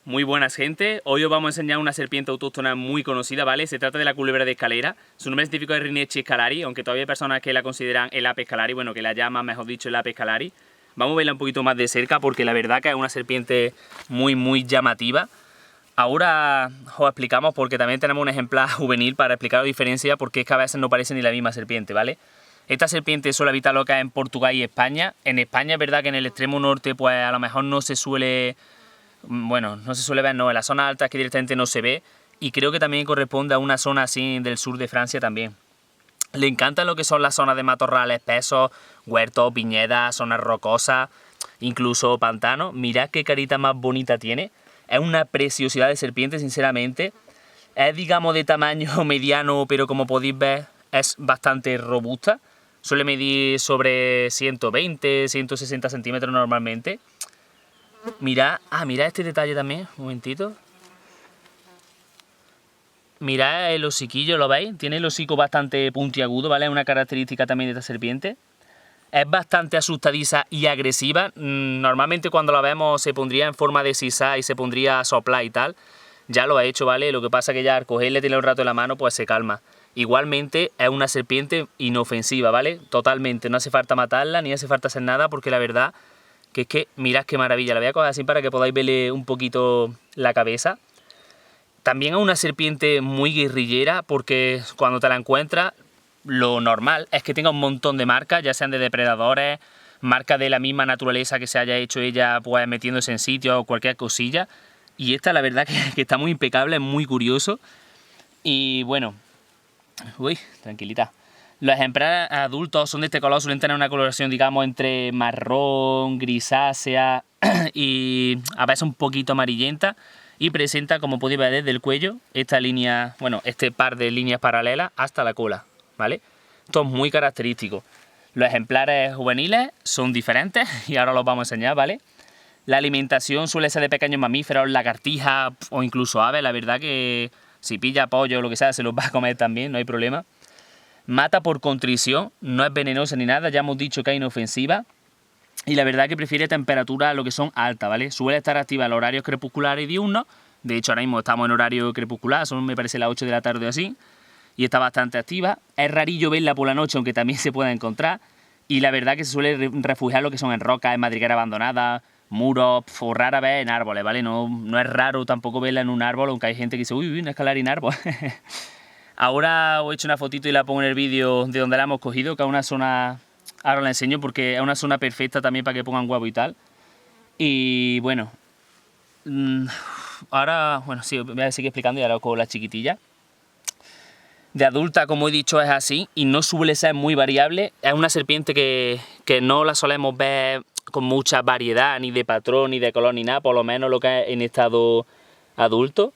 Muy buenas gente, hoy os vamos a enseñar una serpiente autóctona muy conocida, ¿vale? Se trata de la culebra de escalera, su nombre científico es Rhinacea scalari, aunque todavía hay personas que la consideran el Apis scalari, bueno, que la llaman, mejor dicho, el Apis scalari. Vamos a verla un poquito más de cerca porque la verdad que es una serpiente muy llamativa. Ahora os explicamos porque también tenemos un ejemplar juvenil para explicar la diferencia, porque es que a veces no parece ni la misma serpiente, ¿vale? Esta serpiente suele habitar lo que es en Portugal y España. En España es verdad que en el extremo norte pues a lo mejor no se suele... Bueno, no se suele ver, no, en las zonas altas que directamente no se ve, y creo que también corresponde a una zona así del sur de Francia también. Le encantan lo que son las zonas de matorrales espesos, huertos, viñedas, zonas rocosas, incluso pantanos. Mirad qué carita más bonita tiene, es una preciosidad de serpiente, sinceramente. Es, digamos, de tamaño mediano, pero como podéis ver es bastante robusta. Suele medir sobre 120, 160 centímetros normalmente. Mirad, mirad este detalle también, un momentito. Mirad el hociquillo, ¿lo veis? Tiene el hocico bastante puntiagudo, ¿vale? Es una característica también de esta serpiente. Es bastante asustadiza y agresiva. Normalmente cuando la vemos se pondría en forma de sisá y se pondría a soplar y tal. Ya lo ha hecho, ¿vale? Lo que pasa es que ya al cogerle, tener un rato en la mano, pues se calma. Igualmente es una serpiente inofensiva, ¿vale? Totalmente, no hace falta matarla ni hace falta hacer nada, porque la verdad que es que mirad qué maravilla. La voy a coger así para que podáis verle un poquito la cabeza. También es una serpiente muy guerrillera, porque cuando te la encuentras, lo normal es que tenga un montón de marcas, ya sean de depredadores, marcas de la misma naturaleza que se haya hecho ella pues metiéndose en sitios o cualquier cosilla. Y esta la verdad que está muy impecable, es muy curioso. Y bueno, uy, tranquilita. Los ejemplares adultos son de este color, suelen tener una coloración, digamos, entre marrón, grisácea y a veces un poquito amarillenta, y presenta, como podéis ver desde el cuello, esta línea, bueno, este par de líneas paralelas hasta la cola, ¿vale? Esto es muy característico. Los ejemplares juveniles son diferentes y ahora los vamos a enseñar, ¿vale? La alimentación suele ser de pequeños mamíferos, lagartijas o incluso aves. La verdad que si pilla pollo o lo que sea se los va a comer también, no hay problema. Mata por contrición, no es venenosa ni nada, ya hemos dicho que es inofensiva. Y la verdad que prefiere temperaturas lo que son altas, ¿vale? Suele estar activa en los horarios crepusculares y diurnos. De hecho, ahora mismo estamos en horario crepuscular, son me parece las 8 de la tarde o así. Y está bastante activa. Es rarillo verla por la noche, aunque también se puede encontrar. Y la verdad que se suele refugiar lo que son en rocas, en madrigueras abandonadas, muros, o rara vez en árboles, ¿vale? No es raro tampoco verla en un árbol, aunque hay gente que dice, uy, una escalar en árbol. Ahora os he hecho una fotito y la pongo en el vídeo de donde la hemos cogido, que es una zona, ahora la enseño porque es una zona perfecta también para que pongan huevo y tal. Y bueno, ahora, bueno, sí, voy a seguir explicando y ahora con la chiquitilla. De adulta, como he dicho, es así y no suele ser muy variable. Es una serpiente que no la solemos ver con mucha variedad, ni de patrón, ni de color, ni nada, por lo menos lo que es en estado adulto.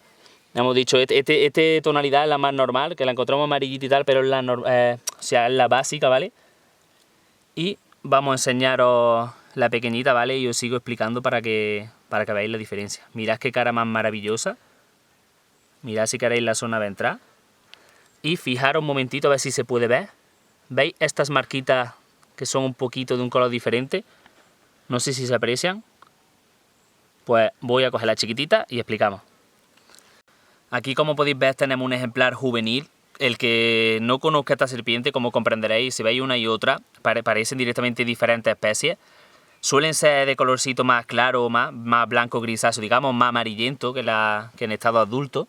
Hemos dicho, esta tonalidad es la más normal, que la encontramos amarillita y tal, pero es es la básica, ¿vale? Y vamos a enseñaros la pequeñita, ¿vale? Y os sigo explicando para que veáis la diferencia. Mirad qué cara más maravillosa. Mirad si queréis la zona ventral. Y fijaros un momentito a ver si se puede ver. ¿Veis estas marquitas que son un poquito de un color diferente? No sé si se aprecian. Pues voy a coger la chiquitita y explicamos. Aquí, como podéis ver, tenemos un ejemplar juvenil. El que no conozca esta serpiente, como comprenderéis, si veis una y otra, parecen directamente diferentes especies. Suelen ser de colorcito más claro, más blanco grisáceo, digamos, más amarillento que en estado adulto.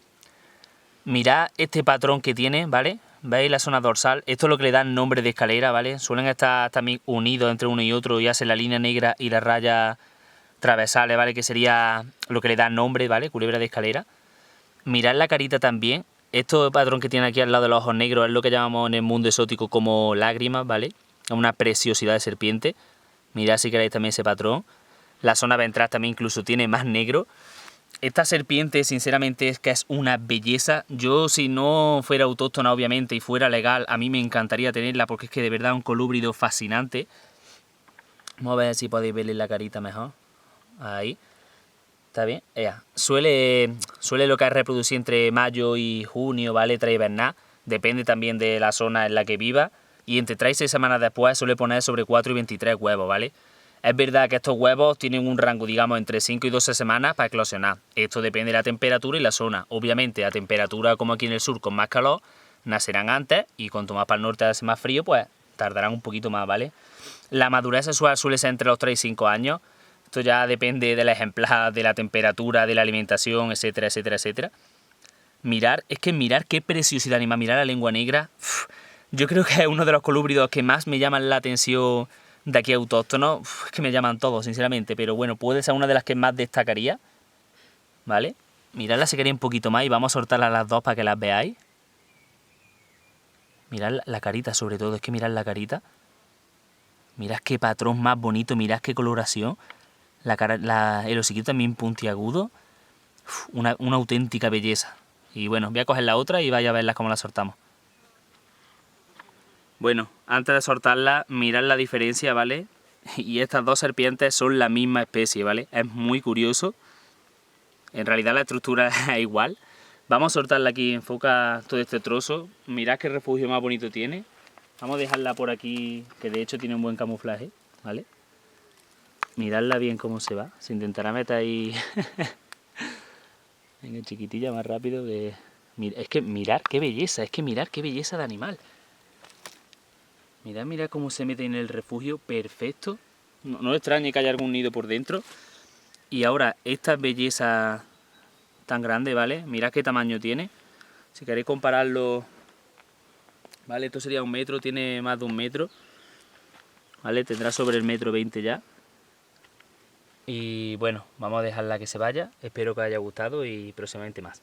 Mirad este patrón que tiene, ¿vale? ¿Veis la zona dorsal? Esto es lo que le da el nombre de escalera, ¿vale? Suelen estar también unidos entre uno y otro, ya sea la línea negra y la raya transversales, ¿vale? Que sería lo que le da nombre, ¿vale? Culebra de escalera. Mirad la carita también. Este patrón que tiene aquí al lado de los ojos negros es lo que llamamos en el mundo exótico como lágrimas, ¿vale? Es una preciosidad de serpiente. Mirad si queréis también ese patrón. La zona ventral también incluso tiene más negro. Esta serpiente, sinceramente, es que es una belleza. Yo, si no fuera autóctona, obviamente, y fuera legal, a mí me encantaría tenerla porque es que de verdad es un colúbrido fascinante. Vamos a ver si podéis verle la carita mejor. Ahí. ¿Está bien? Suele lo que es reproducir entre mayo y junio, ¿vale? Tras hibernar. Depende también de la zona en la que viva. Y entre 3 y 6 semanas después suele poner sobre 4 y 23 huevos, ¿vale? Es verdad que estos huevos tienen un rango, digamos, entre 5 y 12 semanas para eclosionar. Esto depende de la temperatura y la zona. Obviamente, a temperatura como aquí en el sur, con más calor, nacerán antes, y cuanto más para el norte hace más frío, pues tardarán un poquito más, ¿vale? La madurez sexual suele ser entre los 3 y 5 años. Esto ya depende del ejemplar, de la temperatura, de la alimentación, etcétera, etcétera, etcétera. Mirar qué preciosidad animal, mirar la lengua negra. Yo creo que es uno de los colúbridos que más me llaman la atención de aquí autóctonos. Es que me llaman todos, sinceramente, pero bueno, puede ser una de las que más destacaría, ¿vale? Mirad la secaría un poquito más y vamos a soltarlas las dos para que las veáis. Mirad la carita, sobre todo, es que mirad la carita. Mirad qué patrón más bonito, mirad qué coloración. El hociquito también puntiagudo. Una auténtica belleza. Y bueno, voy a coger la otra y vaya a verlas cómo la soltamos. Bueno, antes de soltarla, mirad la diferencia, ¿vale? Y estas dos serpientes son la misma especie, ¿vale? Es muy curioso. En realidad la estructura es igual. Vamos a soltarla aquí, enfoca todo este trozo. Mirad qué refugio más bonito tiene. Vamos a dejarla por aquí, que de hecho tiene un buen camuflaje, ¿vale? Miradla bien cómo se va. Se intentará meter ahí... Venga, chiquitilla, más rápido que... Es que mirad qué belleza, es que mirad qué belleza de animal. Mirad cómo se mete en el refugio, perfecto. No extrañe que haya algún nido por dentro. Y ahora, esta belleza tan grande, ¿vale? Mirad qué tamaño tiene. Si queréis compararlo, ¿vale? Esto sería 1 metro, tiene más de 1 metro. ¿Vale? Tendrá sobre el 1,20 m ya. Y bueno, vamos a dejarla que se vaya. Espero que os haya gustado y próximamente más.